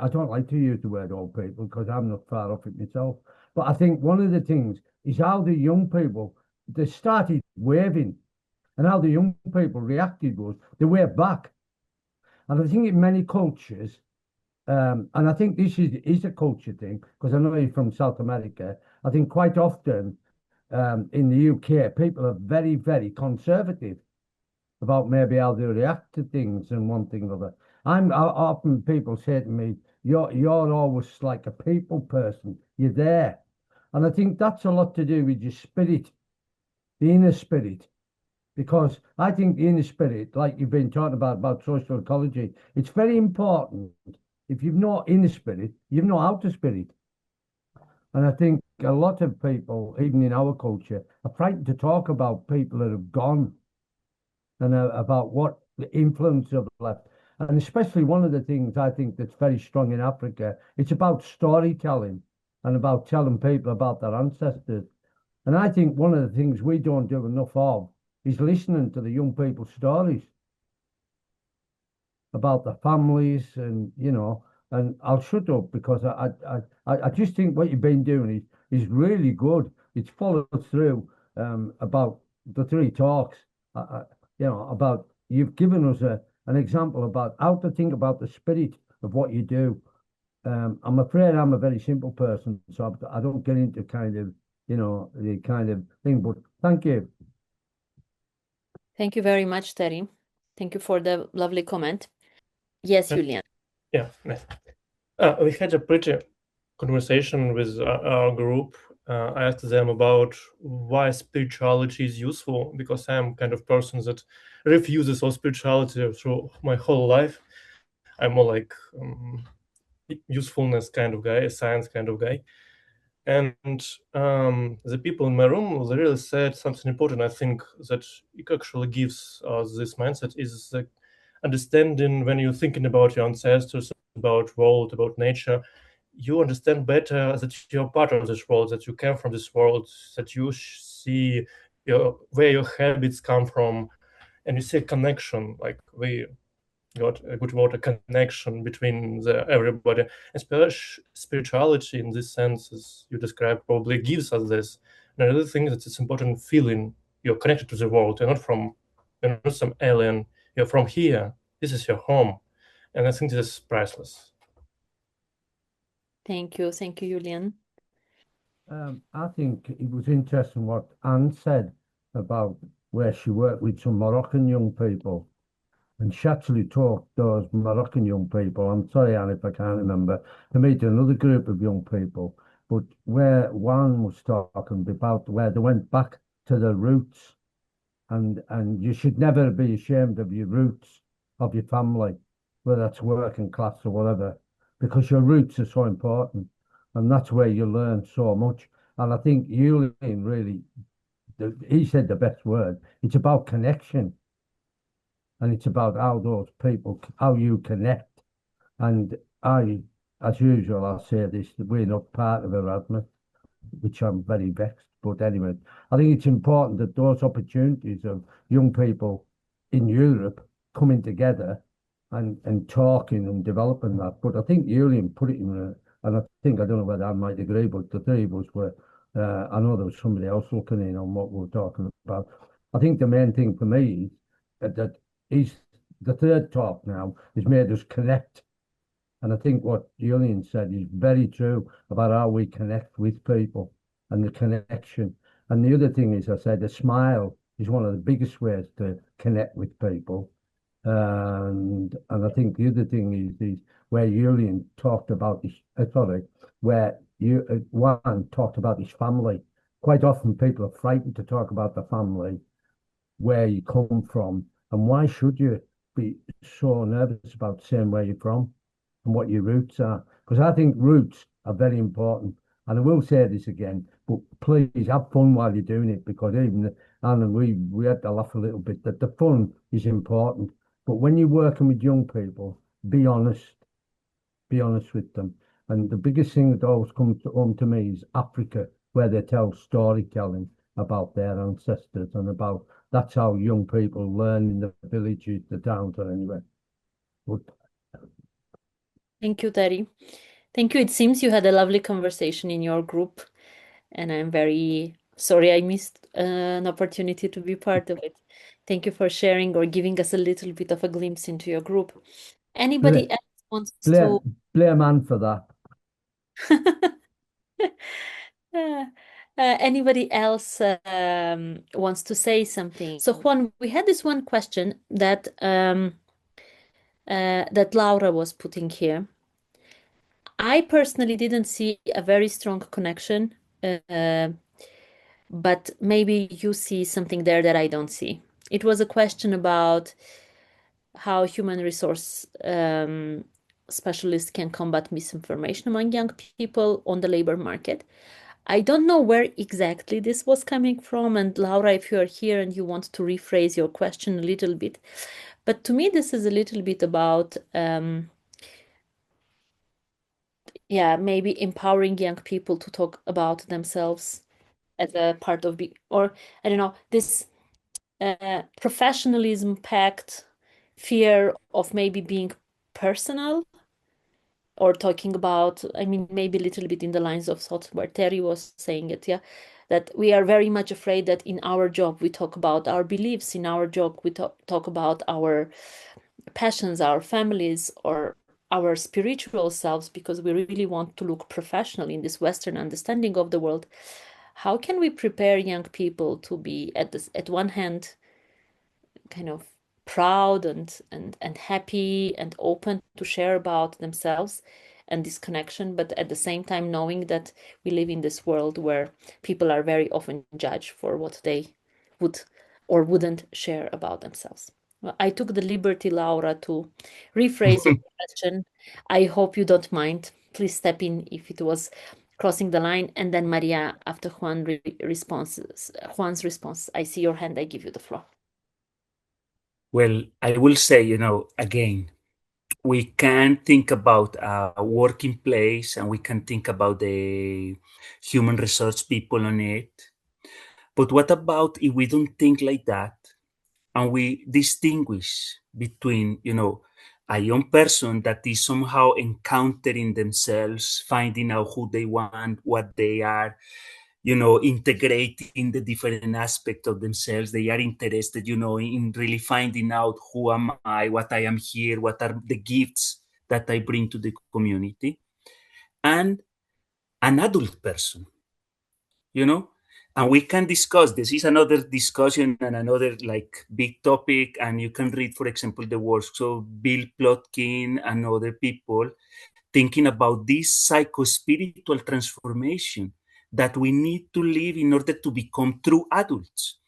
[SPEAKER 5] don't like to use the word old people because I'm not far off it myself. But I think one of the things is how the young people they started waving and how the young people reacted was they waved back. And I think in many cultures, and I think this is a culture thing because I know you're from South America. I think quite often in the UK, people are very, very conservative about maybe how they react to things and one thing or other. Often people say to me, you're always like a people person. You're there. And I think that's a lot to do with your spirit, the inner spirit. Because I think the inner spirit, like you've been talking about social ecology, it's very important. If you've no inner spirit, you've no outer spirit. And I think a lot of people, even in our culture, are frightened to talk about people that have gone and about what the influence of left. And especially one of the things I think that's very strong in Africa, it's about storytelling and about telling people about their ancestors. And I think one of the things we don't do enough of is listening to the young people's stories about their families and, and I'll shut up because I just think what you've been doing is really good. It's followed through about the three talks. About you've given us an example about how to think about the spirit of what you do. I'm afraid I'm a very simple person, so I don't get into kind of, the kind of thing, but thank you.
[SPEAKER 1] Thank you very much, Terry. Thank you for the lovely comment. Yes, Julian.
[SPEAKER 6] Yeah. We had a pretty conversation with our group. I asked them about why spirituality is useful, because I'm kind of person that refuses all spirituality through my whole life. I'm more like usefulness kind of guy, a science kind of guy. And the people in my room, they really said something important. I think that it actually gives us this mindset is the understanding when you're thinking about your ancestors, about world, about nature, you understand better that you're part of this world, that you came from this world, that you see where your habits come from, and you see a connection, like we got a good word, a connection between everybody. And spirituality in this sense, as you described, probably gives us this. And another thing that it's important feeling you're connected to the world. You're not some alien. You're from here. This is your home. And I think this is priceless.
[SPEAKER 1] Thank you, Julian.
[SPEAKER 5] I think it was interesting what Anne said about where she worked with some Moroccan young people. And she actually taught those Moroccan young people, I'm sorry, Anne, if I can't remember, to meet another group of young people. But where one was talking about where they went back to their roots, and you should never be ashamed of your roots, of your family, whether that's working class or whatever, because your roots are so important. And that's where you learn so much. And I think Julian really, he said the best word. It's about connection. And it's about how those people, how you connect. And as usual, I'll say this, we're not part of Erasmus, which I'm very vexed. But anyway, I think it's important that those opportunities of young people in Europe coming together and talking and developing that. But I think Julian put it in and I think, I don't know whether I might agree, but the three of us were, I know there was somebody else looking in on what we were talking about. I think the main thing for me is that the third talk now has made us connect. And I think what Julian said is very true about how we connect with people and the connection. And the other thing is, I said, a smile is one of the biggest ways to connect with people. And I think the other thing is where Julian talked about his, where Juan talked about his family. Quite often people are frightened to talk about the family, where you come from, and why should you be so nervous about saying where you're from and what your roots are? Because I think roots are very important. And I will say this again, but please have fun while you're doing it, because even Anne and we had to laugh a little bit that the fun is important. But when you're working with young people, be honest with them. And the biggest thing that always comes home to me is Africa, where they tell storytelling about their ancestors and about that's how young people learn in the villages, the towns, or anywhere. But
[SPEAKER 1] Thank you, Terry. Thank you. It seems you had a lovely conversation in your group, and I'm very sorry I missed an opportunity to be part of it. Thank you for sharing or giving us a little bit of a glimpse into your group. Anybody else wants to?
[SPEAKER 5] blame Anne for that.
[SPEAKER 1] Anybody else wants to say something? So Juan, we had this one question that that Laura was putting here. I personally didn't see a very strong connection, but maybe you see something there that I don't see. It was a question about how human resource specialists can combat misinformation among young people on the labor market. I don't know where exactly this was coming from. And Laura, if you are here and you want to rephrase your question a little bit, but to me, this is a little bit about, yeah, maybe empowering young people to talk about themselves as a part of, or I don't know, this professionalism packed fear of maybe being personal, or talking about, I mean, maybe a little bit in the lines of thought where Terry was saying it, yeah, that we are very much afraid that in our job we talk about our beliefs, in our job we talk about our passions, our families, or our spiritual selves, because we really want to look professional in this Western understanding of the world. How can we prepare young people to be at one hand kind of proud and happy and open to share about themselves and this connection, but at the same time knowing that we live in this world where people are very often judged for what they would or wouldn't share about themselves. Well, I took the liberty, Laura, to rephrase your question. I hope you don't mind. Please step in if it was crossing the line. And then Maria, after Juan's response, I see your hand, I give you the floor.
[SPEAKER 2] Well, I will say, again, we can think about a working place and we can think about the human resource people on it. But what about if we don't think like that and we distinguish between, a young person that is somehow encountering themselves, finding out who they want, what they are, integrating the different aspects of themselves. They are interested, in really finding out who am I, what I am here, what are the gifts that I bring to the community. And an adult person, and we can discuss, this is another discussion and another big topic. And you can read, for example, the works of Bill Plotkin and other people thinking about this psycho-spiritual transformation that we need to live in order to become true adults,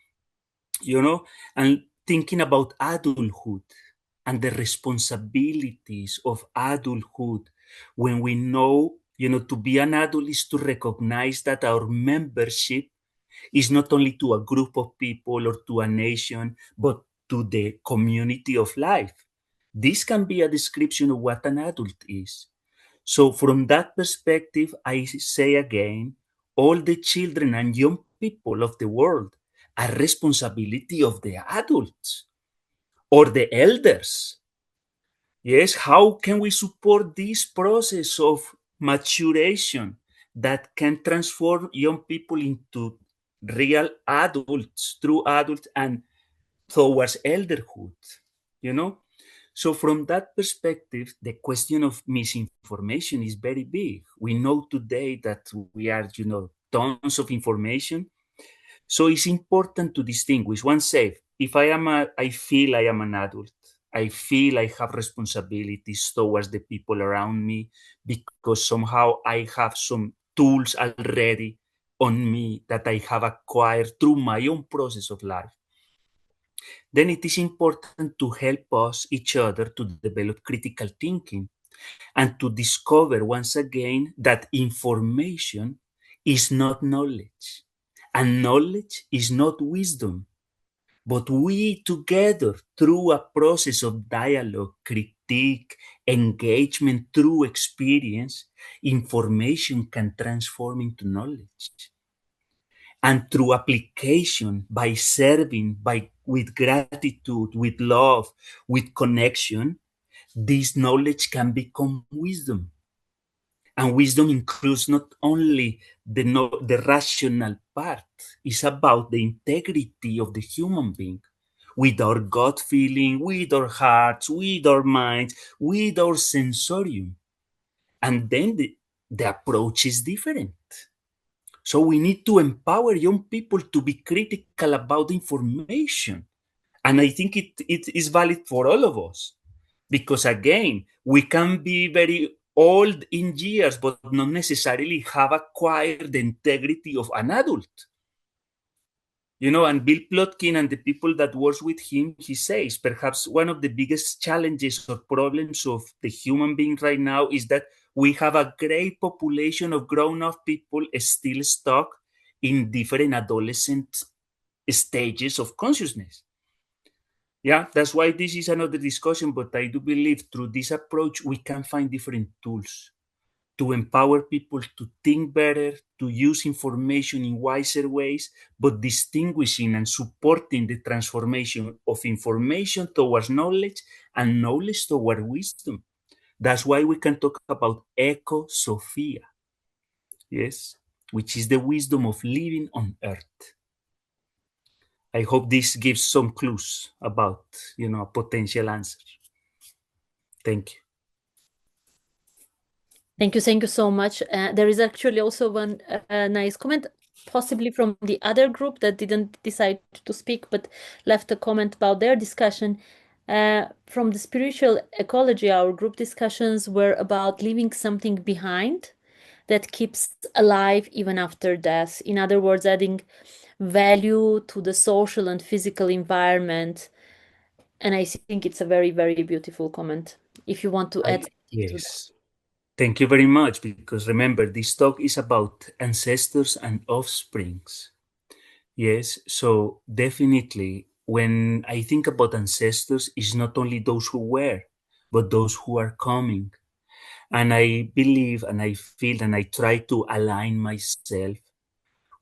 [SPEAKER 2] and thinking about adulthood and the responsibilities of adulthood, when we know, to be an adult is to recognize that our membership is not only to a group of people or to a nation, but to the community of life. This can be a description of what an adult is. So from that perspective, I say again, all the children and young people of the world are responsibility of the adults or the elders. Yes, how can we support this process of maturation that can transform young people into real adults, true adults, and towards elderhood, So from that perspective, the question of misinformation is very big. We know today that we are, tons of information. So it's important to distinguish. One says, if I feel I am an adult, I feel I have responsibilities towards the people around me because somehow I have some tools already on me that I have acquired through my own process of life. Then it is important to help us, each other, to develop critical thinking and to discover once again that information is not knowledge and knowledge is not wisdom. But we together, through a process of dialogue, critique, engagement, through experience, information can transform into knowledge. And through application, by serving, with gratitude, with love, with connection, this knowledge can become wisdom. And wisdom includes not only the rational part, it's about the integrity of the human being with our gut feeling, with our hearts, with our minds, with our sensorium. And then the approach is different. So we need to empower young people to be critical about information. And I think it is valid for all of us. Because again, we can be very old in years, but not necessarily have acquired the integrity of an adult. And Bill Plotkin and the people that work with him, he says, perhaps one of the biggest challenges or problems of the human being right now is that we have a great population of grown-up people still stuck in different adolescent stages of consciousness. Yeah, that's why this is another discussion, but I do believe through this approach, we can find different tools to empower people to think better, to use information in wiser ways, but distinguishing and supporting the transformation of information towards knowledge and knowledge toward wisdom. That's why we can talk about eco-Sophia, yes, which is the wisdom of living on earth. I hope this gives some clues about, a potential answer. Thank you.
[SPEAKER 1] Thank you so much. There is actually also one nice comment, possibly from the other group that didn't decide to speak, but left a comment about their discussion. From the spiritual ecology, our group discussions were about leaving something behind that keeps alive even after death. In other words, adding value to the social and physical environment. And I think it's a very, very beautiful comment. If you want to add something to that.
[SPEAKER 2] Yes. Thank you very much, because remember, this talk is about ancestors and offsprings. Yes, so definitely, when I think about ancestors, it's not only those who were, but those who are coming. And I believe and I feel and I try to align myself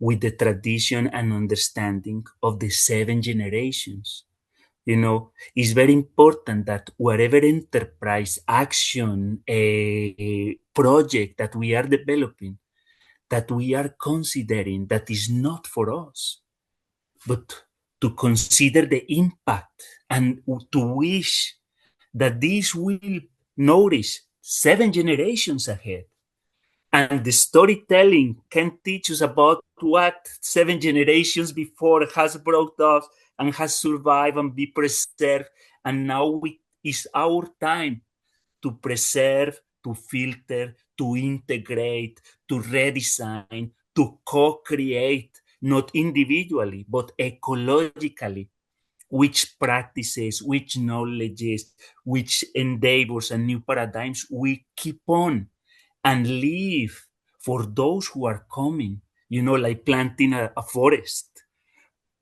[SPEAKER 2] with the tradition and understanding of the 7 generations. It's very important that whatever enterprise, action, a project that we are developing, that we are considering that is not for us, but to consider the impact and to wish that this will nourish 7 generations ahead. And the storytelling can teach us about what 7 generations before has brought us and has survived and be preserved. And now is our time to preserve, to filter, to integrate, to redesign, to co-create, not individually, but ecologically, which practices, which knowledges, which endeavors and new paradigms we keep on and leave for those who are coming, like planting a forest.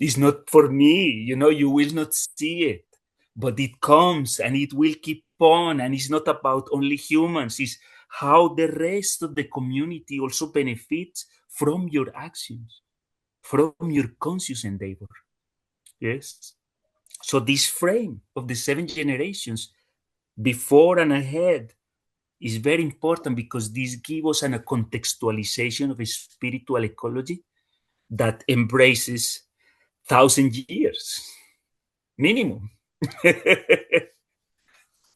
[SPEAKER 2] It's not for me, you will not see it, but it comes and it will keep on. And it's not about only humans, it's how the rest of the community also benefits from your actions, from your conscious endeavor. Yes. So this frame of the 7 generations before and ahead is very important, because this gives us a contextualization of a spiritual ecology that embraces 1,000 years minimum.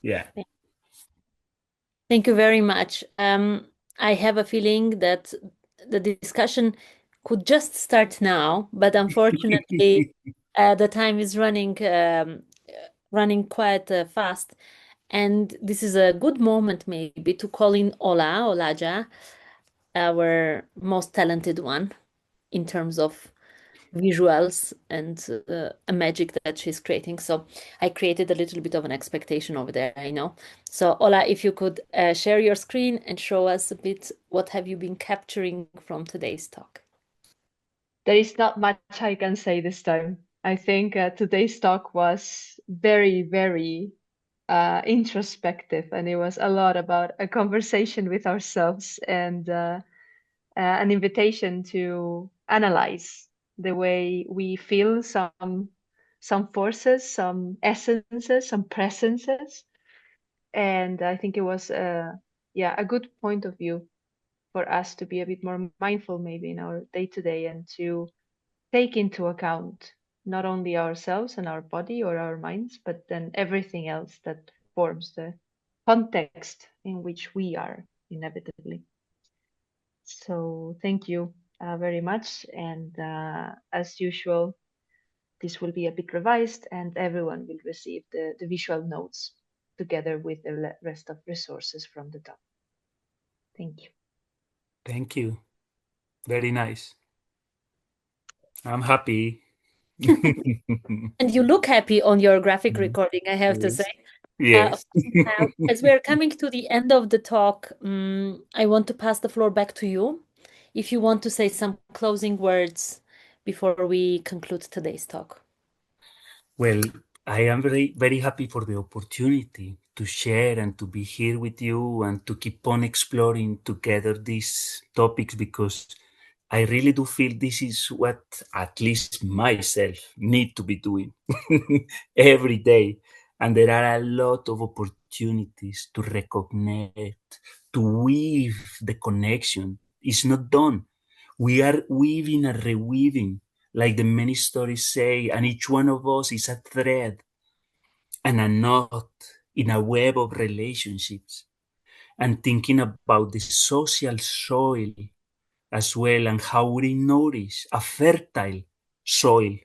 [SPEAKER 2] Yeah.
[SPEAKER 1] Thank you very much. I have a feeling that the discussion could just start now, but unfortunately, the time is running quite fast. And this is a good moment maybe to call in Olaja, our most talented one in terms of visuals and a magic that she's creating. So I created a little bit of an expectation over there, I know. So Ola, if you could share your screen and show us a bit what have you been capturing from today's talk.
[SPEAKER 7] There is not much I can say this time. I think today's talk was very, very introspective, and it was a lot about a conversation with ourselves and an invitation to analyze the way we feel some forces, some essences, some presences. And I think it was a good point of view for us to be a bit more mindful maybe in our day-to-day and to take into account not only ourselves and our body or our minds, but then everything else that forms the context in which we are inevitably. So thank you very much. And as usual, this will be a bit revised and everyone will receive the visual notes together with the rest of resources from the talk. Thank you.
[SPEAKER 2] Thank you. Very nice. I'm happy.
[SPEAKER 1] And you look happy on your graphic recording, I have to say.
[SPEAKER 2] Yes.
[SPEAKER 1] As we're coming to the end of the talk, I want to pass the floor back to you. If you want to say some closing words before we conclude today's talk.
[SPEAKER 2] Well, I am very, very happy for the opportunity to share and to be here with you and to keep on exploring together these topics, because I really do feel this is what at least myself need to be doing every day. And there are a lot of opportunities to reconnect, to weave the connection. It's not done. We are weaving and reweaving, like the many stories say, and each one of us is a thread and a knot in a web of relationships. And thinking about the social soil as well, and how we nourish a fertile soil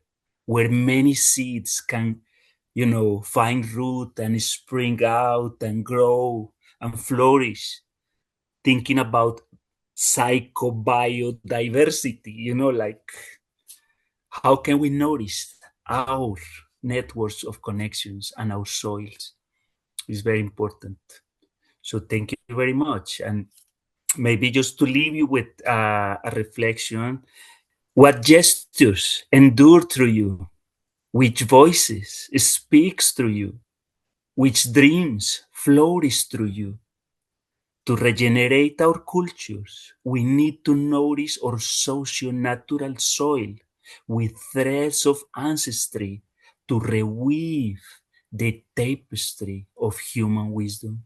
[SPEAKER 2] where many seeds can, find root and spring out and grow and flourish. Thinking about psychobiodiversity, like how can we nourish our networks of connections and our soils is very important. So thank you very much. And maybe just to leave you with a reflection, what gestures endure through you? Which voices speaks through you? Which dreams flourish through you? To regenerate our cultures, we need to nourish our socio-natural soil with threads of ancestry to reweave the tapestry of human wisdom.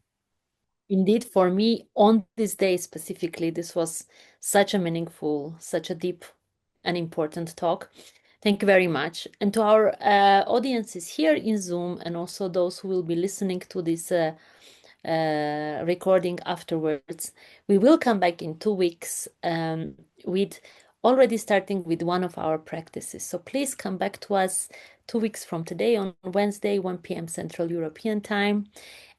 [SPEAKER 1] Indeed, for me, on this day specifically, this was such a meaningful, such a deep and important talk. Thank you very much. And to our audiences here in Zoom, and also those who will be listening to this recording afterwards, we will come back in 2 weeks with already starting with one of our practices. So please come back to us 2 weeks from today on Wednesday, 1 p.m. Central European Time.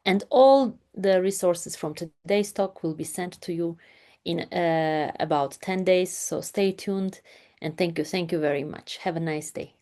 [SPEAKER 1] And all the resources from today's talk will be sent to you in about 10 days. So stay tuned and thank you very much. Have a nice day.